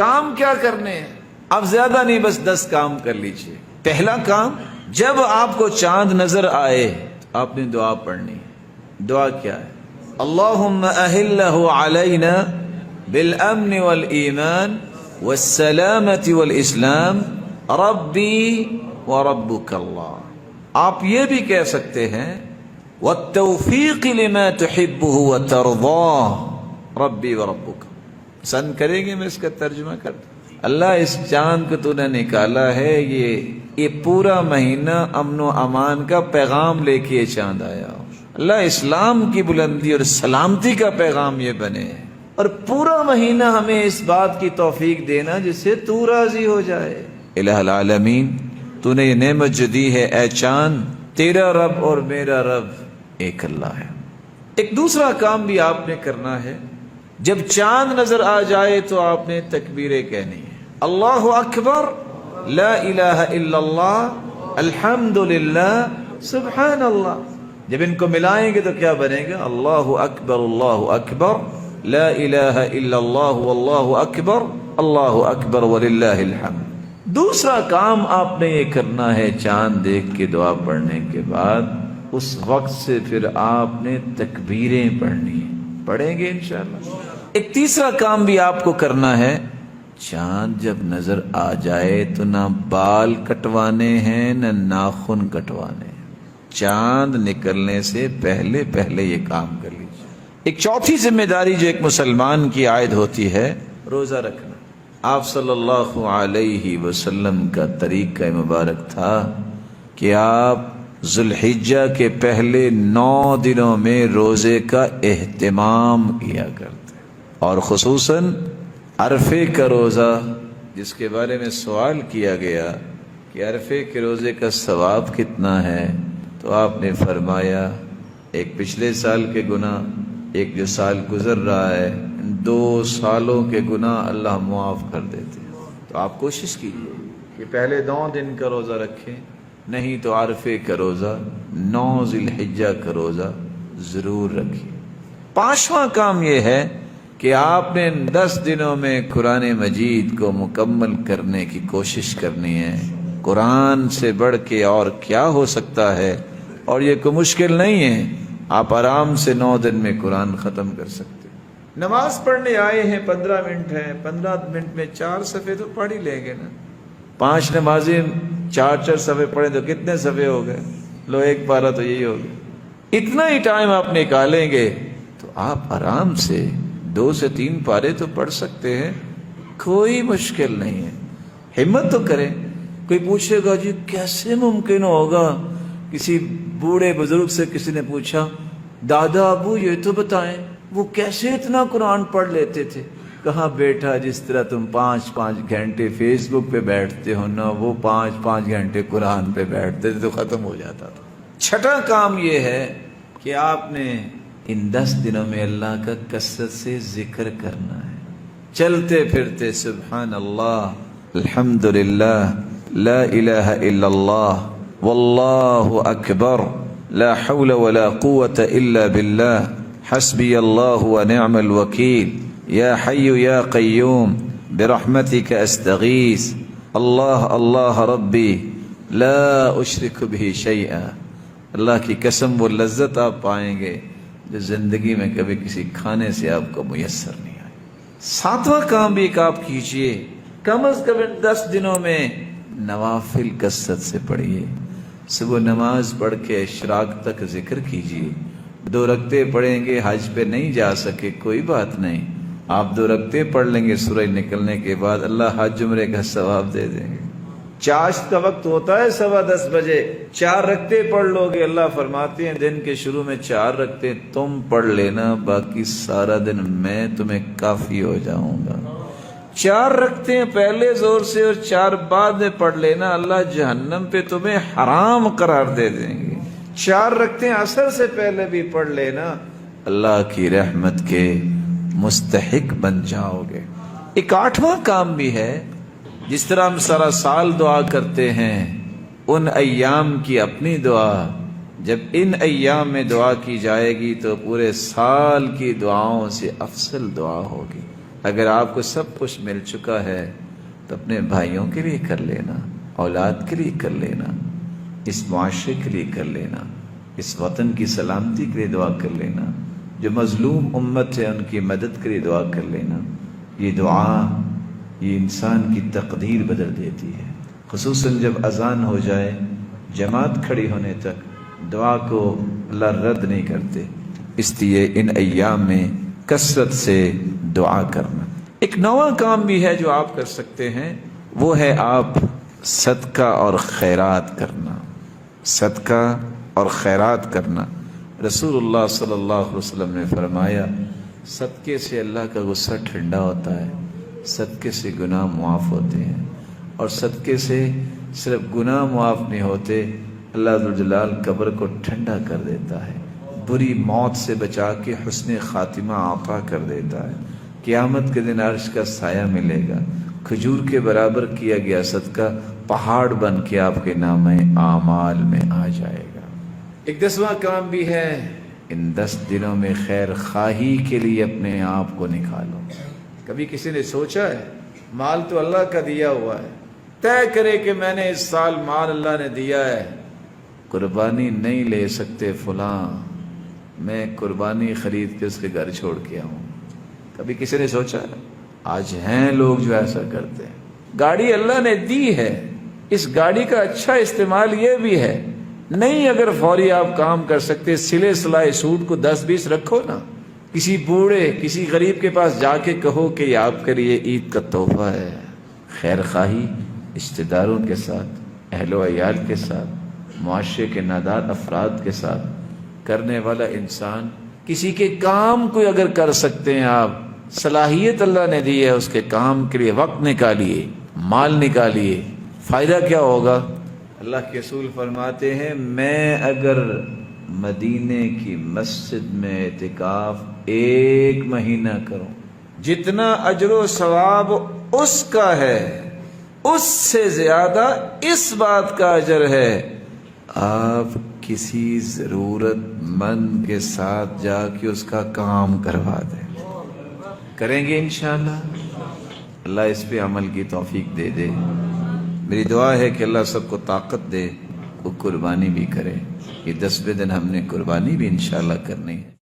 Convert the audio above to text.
کام کیا کرنے ہیں؟ اب زیادہ نہیں، بس 10 کام کر لیجئے۔ پہلا کام، جب آپ کو چاند نظر آئے آپ نے دعا پڑھنی ہے۔ دعا کیا ہے؟ اللہم اہلہ علینا بالامن والایمان والسلامت والاسلام ربی وربک اللہ۔ آپ یہ بھی کہہ سکتے ہیں والتوفیق لما تحبہ وترضاہ ربی وربک۔ پسند کریں گے میں اس کا ترجمہ کر دوں؟ اللہ اس چاند کو تو نے نکالا ہے، یہ پورا مہینہ امن و امان کا پیغام لے کے یہ چاند آیا۔ اللہ اسلام کی بلندی اور سلامتی کا پیغام یہ بنے، اور پورا مہینہ ہمیں اس بات کی توفیق دینا جس سے تو راضی ہو جائے۔ الہ العالمین، تو نے یہ نعمت جو دی ہے اے چاند، تیرا رب اور میرا رب ایک اللہ ہے۔ ایک دوسرا کام بھی آپ نے کرنا ہے، جب چاند نظر آ جائے تو آپ نے تکبیریں کہنی ہے۔ اللہ اکبر، لا الہ الا اللہ، الحمدللہ، سبحان اللہ۔ جب ان کو ملائیں گے تو کیا بنے گا؟ اللہ اکبر، لا الہ الا اللہ، واللہ اکبر وللہ الحمد۔ دوسرا کام آپ نے یہ کرنا ہے، چاند دیکھ کے دعا پڑھنے کے بعد اس وقت سے پھر آپ نے تکبیریں پڑھنی ہیں، پڑھیں گے انشاءاللہ۔ ایک تیسرا کام بھی آپ کو کرنا ہے، چاند جب نظر آ جائے تو نہ بال کٹوانے ہیں نہ ناخن کٹوانے ہیں، چاند نکلنے سے پہلے پہلے یہ کام کر لیجیے۔ ایک چوتھی ذمہ داری جو ایک مسلمان کی عائد ہوتی ہے، روزہ رکھنا۔ آپ صلی اللہ علیہ وسلم کا طریقہ مبارک تھا کہ آپ ذوالحجہ کے پہلے 9 دنوں میں روزے کا اہتمام کیا کرتے، اور خصوصاً عرفے کا روزہ، جس کے بارے میں سوال کیا گیا کہ عرفے کے روزے کا ثواب کتنا ہے، تو آپ نے فرمایا ایک پچھلے سال کے گناہ، ایک جو سال گزر رہا ہے، 2 سالوں کے گناہ اللہ معاف کر دیتے ہیں۔ تو آپ کوشش کیجیے کہ پہلے 9 دن کا روزہ رکھیں، نہیں تو عرفے کا روزہ، 9 ذی الحجہ کا روزہ ضرور رکھیں۔ 5واں کام یہ ہے کہ آپ نے 10 دنوں میں قرآن مجید کو مکمل کرنے کی کوشش کرنی ہے۔ قرآن سے بڑھ کے اور کیا ہو سکتا ہے، اور یہ کوئی مشکل نہیں ہے، آپ آرام سے 9 دن میں قرآن ختم کر سکتے ہیں۔ نماز پڑھنے آئے ہیں، 15 منٹ ہیں، 15 منٹ میں 4 صفحے تو پڑھ ہی لیں گے نا۔ 5 نمازیں 4 صفحے پڑھیں تو کتنے صفحے ہو گئے؟ لو ایک پارہ تو یہی ہو گیا۔ اتنا ہی ٹائم آپ نکالیں گے تو آپ آرام سے 2 سے 3 پارے تو پڑھ سکتے ہیں، کوئی مشکل نہیں ہے۔ ہمت تو کریں۔ کوئی پوچھے گا جی کیسے ممکن ہوگا؟ کسی بوڑھے بزرگ سے کسی نے پوچھا، دادا ابو یہ تو بتائیں وہ کیسے اتنا قرآن پڑھ لیتے تھے؟ کہا بیٹا جس طرح تم 5 گھنٹے فیس بک پہ بیٹھتے ہو نا، وہ 5 گھنٹے قرآن پہ بیٹھتے تھے تو ختم ہو جاتا تھا۔ 6واں کام یہ ہے کہ آپ نے ان 10 دنوں میں اللہ کا کثرت سے ذکر کرنا ہے، چلتے پھرتے سبحان اللہ، الحمدللہ، لا الہ الا اللہ، واللہ اکبر، لا حول ولا قوة الا باللہ، حسبی اللہ ونعم الوکیل، یا حی یا قیوم برحمتک استغیث، اللہ اللہ ربی لا اشرک بہ شیئا۔ اللہ کی قسم وہ لذت آپ پائیں گے جو زندگی میں کبھی کسی کھانے سے آپ کو میسر نہیں آئی۔ 7واں کام بھی ایک آپ کیجئے، کم از کم 10 دنوں میں نوافل کثرت سے پڑھیے۔ صبح نماز پڑھ کے اشراق تک ذکر کیجئے۔ 2 رکعتیں پڑھیں گے، حج پہ نہیں جا سکے کوئی بات نہیں، آپ 2 رکعتیں پڑھ لیں گے، سورج نکلنے کے بعد اللہ حج عمرے کا ثواب دے دیں گے۔ چاشت کا وقت ہوتا ہے 10:15 بجے، 4 رکعتیں پڑھ لو گے، اللہ فرماتے ہیں دن کے شروع میں 4 رکعتیں تم پڑھ لینا، باقی سارا دن میں تمہیں کافی ہو جاؤں گا۔ 4 رکعتیں پہلے زور سے اور 4 بعد میں پڑھ لینا، اللہ جہنم پہ تمہیں حرام قرار دے دیں گے۔ 4 رکعتیں عصر سے پہلے بھی پڑھ لینا، اللہ کی رحمت کے مستحق بن جاؤ گے۔ ایک 8واں کام بھی ہے، جس طرح ہم سارا سال دعا کرتے ہیں، ان ایام کی اپنی دعا، جب ان ایام میں دعا کی جائے گی تو پورے سال کی دعاؤں سے افضل دعا ہوگی۔ اگر آپ کو سب کچھ مل چکا ہے تو اپنے بھائیوں کے لیے کر لینا، اولاد کے لیے کر لینا، اس معاشرے کے لیے کر لینا، اس وطن کی سلامتی کے لیے دعا کر لینا، جو مظلوم امت ہے ان کی مدد کے لیے دعا کر لینا۔ یہ دعا یہ انسان کی تقدیر بدل دیتی ہے، خصوصاً جب اذان ہو جائے جماعت کھڑی ہونے تک دعا کو اللہ رد نہیں کرتے۔ اس لیے ان ایام میں کثرت سے دعا کرنا۔ ایک نواں کام بھی ہے جو آپ کر سکتے ہیں، وہ ہے آپ صدقہ اور خیرات کرنا۔ صدقہ اور خیرات کرنا۔ رسول اللہ صلی اللہ علیہ وسلم نے فرمایا، صدقے سے اللہ کا غصہ ٹھنڈا ہوتا ہے، صدقے سے گناہ معاف ہوتے ہیں، اور صدقے سے صرف گناہ معاف نہیں ہوتے، اللہ ذوالجلال قبر کو ٹھنڈا کر دیتا ہے، بری موت سے بچا کے حسن خاتمہ عطا کر دیتا ہے، قیامت کے دن عرش کا سایہ ملے گا، کھجور کے برابر کیا گیا صدقہ پہاڑ بن کے آپ کے نامہ اعمال میں آ جائے گا۔ ایک 10واں کام بھی ہے، ان 10 دنوں میں خیر خواہی کے لیے اپنے آپ کو نکالو۔ کبھی کسی نے سوچا ہے مال تو اللہ کا دیا ہوا ہے، طے کرے کہ میں نے اس سال مال اللہ نے دیا ہے، قربانی نہیں لے سکتے فلاں، میں قربانی خرید کے اس کے گھر چھوڑ کے آؤں؟ کبھی کسی نے سوچا ہے؟ آج ہیں لوگ جو ایسا کرتے ہیں۔ گاڑی اللہ نے دی ہے، اس گاڑی کا اچھا استعمال یہ بھی ہے، نہیں اگر فوری آپ کام کر سکتے، سلے سلائے سوٹ کو 10-20 رکھو نا، کسی بوڑھے کسی غریب کے پاس جا کے کہو کہ یہ آپ کے لیے عید کا تحفہ ہے۔ خیر خواہی رشتہ داروں کے ساتھ، اہل و عیال کے ساتھ، معاشرے کے نادار افراد کے ساتھ کرنے والا انسان، کسی کے کام کو اگر کر سکتے ہیں آپ، صلاحیت اللہ نے دی ہے، اس کے کام کے لیے وقت نکالیے، مال نکالیے، فائدہ کیا ہوگا؟ اللہ کے رسول فرماتے ہیں، میں اگر مدینے کی مسجد میں اعتکاف 1 مہینہ کروں، جتنا اجر و ثواب اس کا ہے، اس سے زیادہ اس بات کا اجر ہے، آپ کسی ضرورت مند کے ساتھ جا کے اس کا کام کروا دیں۔ کریں گے انشاءاللہ؟ اللہ اس پہ عمل کی توفیق دے دے۔ میری دعا ہے کہ اللہ سب کو طاقت دے، وہ قربانی بھی کرے۔ یہ 10ویں دن ہم نے قربانی بھی انشاءاللہ کرنی ہے۔